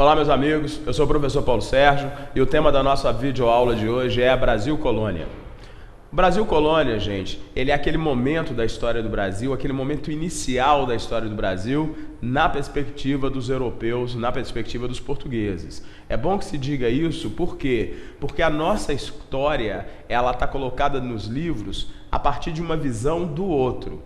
Olá, meus amigos, eu sou o professor Paulo Sérgio e o tema da nossa videoaula de hoje é Brasil Colônia. Brasil Colônia, gente, ele é aquele momento da história do Brasil, aquele momento inicial da história do Brasil na perspectiva dos europeus, na perspectiva dos portugueses. É bom que se diga isso, por quê? Porque a nossa história, ela está colocada nos livros a partir de uma visão do outro.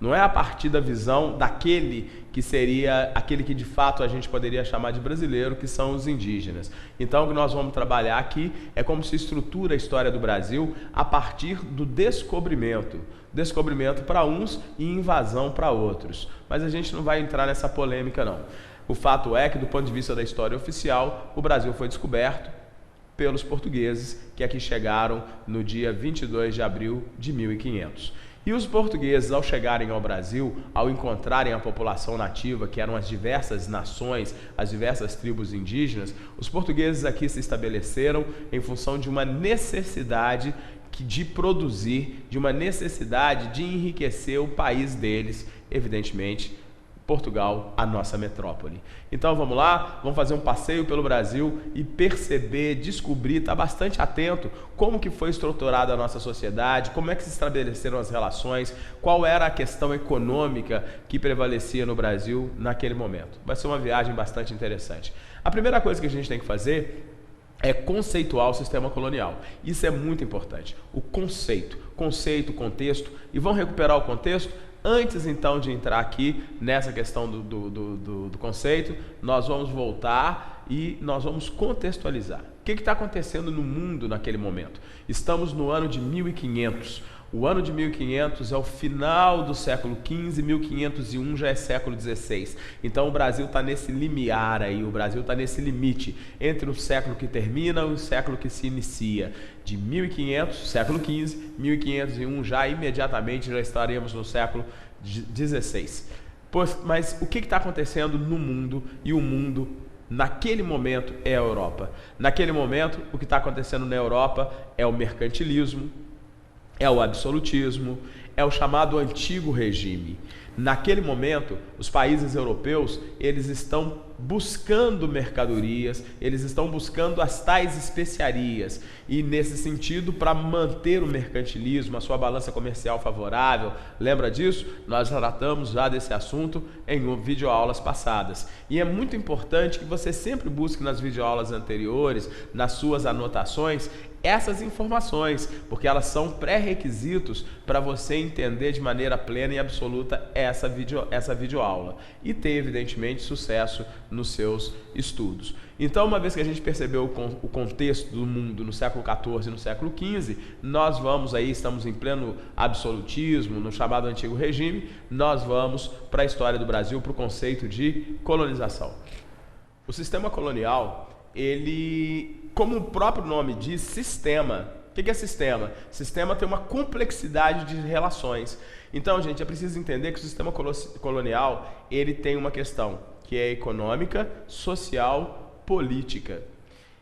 Não é a partir da visão daquele que seria aquele que de fato a gente poderia chamar de brasileiro, que são os indígenas. Então o que nós vamos trabalhar aqui é como se estrutura a história do Brasil a partir do descobrimento. Descobrimento para uns e invasão para outros. Mas a gente não vai entrar nessa polêmica não. O fato é que do ponto de vista da história oficial, o Brasil foi descoberto pelos portugueses que aqui chegaram no dia 22 de abril de 1500. E os portugueses, ao chegarem ao Brasil, ao encontrarem a população nativa, que eram as diversas nações, as diversas tribos indígenas, os portugueses aqui se estabeleceram em função de uma necessidade de produzir, de uma necessidade de enriquecer o país deles, evidentemente, Portugal, a nossa metrópole. Então vamos lá, vamos fazer um passeio pelo Brasil e perceber, descobrir, estar bastante atento como que foi estruturada a nossa sociedade, como é que se estabeleceram as relações, qual era a questão econômica que prevalecia no Brasil naquele momento. Vai ser uma viagem bastante interessante. A primeira coisa que a gente tem que fazer é conceituar o sistema colonial. Isso é muito importante. O conceito, contexto, e vamos recuperar o contexto. Antes então de entrar aqui nessa questão do conceito, nós vamos voltar e nós vamos contextualizar. O que está acontecendo no mundo naquele momento? Estamos no ano de 1500. O ano de 1500 é o final do século XV, 1501 já é século XVI. Então o Brasil está nesse limiar aí, o Brasil está nesse limite entre o século que termina e o século que se inicia. De 1500, século XV, 1501 já imediatamente já estaremos no século XVI. Mas o que está acontecendo no mundo? E o mundo naquele momento é a Europa. Naquele momento o que está acontecendo na Europa é o mercantilismo, é o absolutismo, é o chamado antigo regime. Naquele momento, os países europeus, eles estão buscando mercadorias, eles estão buscando as tais especiarias. E nesse sentido, para manter o mercantilismo, a sua balança comercial favorável, lembra disso? Nós tratamos já desse assunto em videoaulas passadas. E é muito importante que você sempre busque nas videoaulas anteriores, nas suas anotações, essas informações, porque elas são pré-requisitos para você entender de maneira plena e absoluta essa videoaula e ter, evidentemente, sucesso nos seus estudos. Então, uma vez que a gente percebeu o contexto do mundo no século XIV e no século XV, nós vamos aí, estamos em pleno absolutismo, no chamado antigo regime, nós vamos para a história do Brasil, para o conceito de colonização. O sistema colonial, ele, como o próprio nome diz, sistema. O que é sistema? Sistema tem uma complexidade de relações. Então, gente, é preciso entender que o sistema colonial, ele tem uma questão que é econômica, social, política.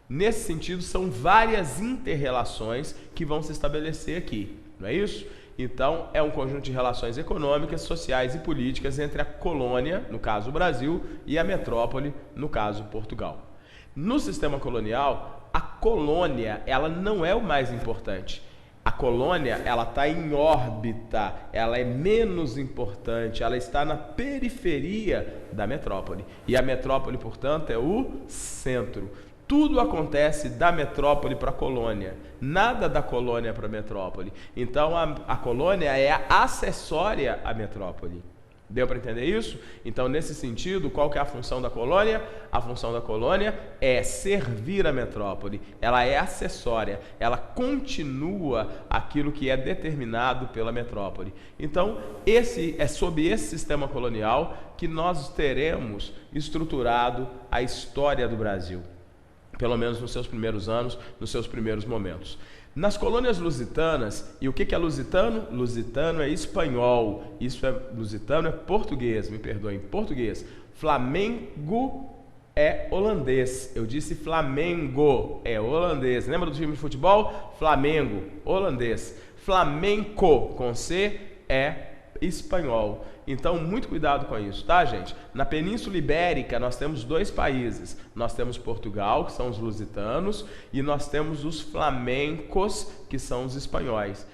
Nesse sentido, são várias inter-relações que vão se estabelecer aqui, não é isso? Então, é um conjunto de relações econômicas, sociais e políticas entre a colônia, no caso o Brasil, e a metrópole, no caso Portugal. No sistema colonial, a colônia, ela não é o mais importante. A colônia, ela está em órbita, ela é menos importante, ela está na periferia da metrópole. E a metrópole, portanto, é o centro. Tudo acontece da metrópole para a colônia, nada da colônia para a metrópole. Então, a colônia é acessória à metrópole. Deu para entender isso? Então, nesse sentido, qual que é a função da colônia? A função da colônia é servir a metrópole. Ela é acessória, ela continua aquilo que é determinado pela metrópole. Então, é sob esse sistema colonial que nós teremos estruturado a história do Brasil, pelo menos nos seus primeiros anos, nos seus primeiros momentos. Nas colônias lusitanas, e o que é lusitano? Lusitano é espanhol, lusitano é português, me perdoem, português. Flamengo é holandês, eu disse Flamengo, é holandês. Lembra do time de futebol? Flamengo, holandês. Flamenco, com C, é espanhol. Então, muito cuidado com isso, tá, gente? Na Península Ibérica, nós temos dois países. Nós temos Portugal, que são os lusitanos, e nós temos os flamencos, que são os espanhóis.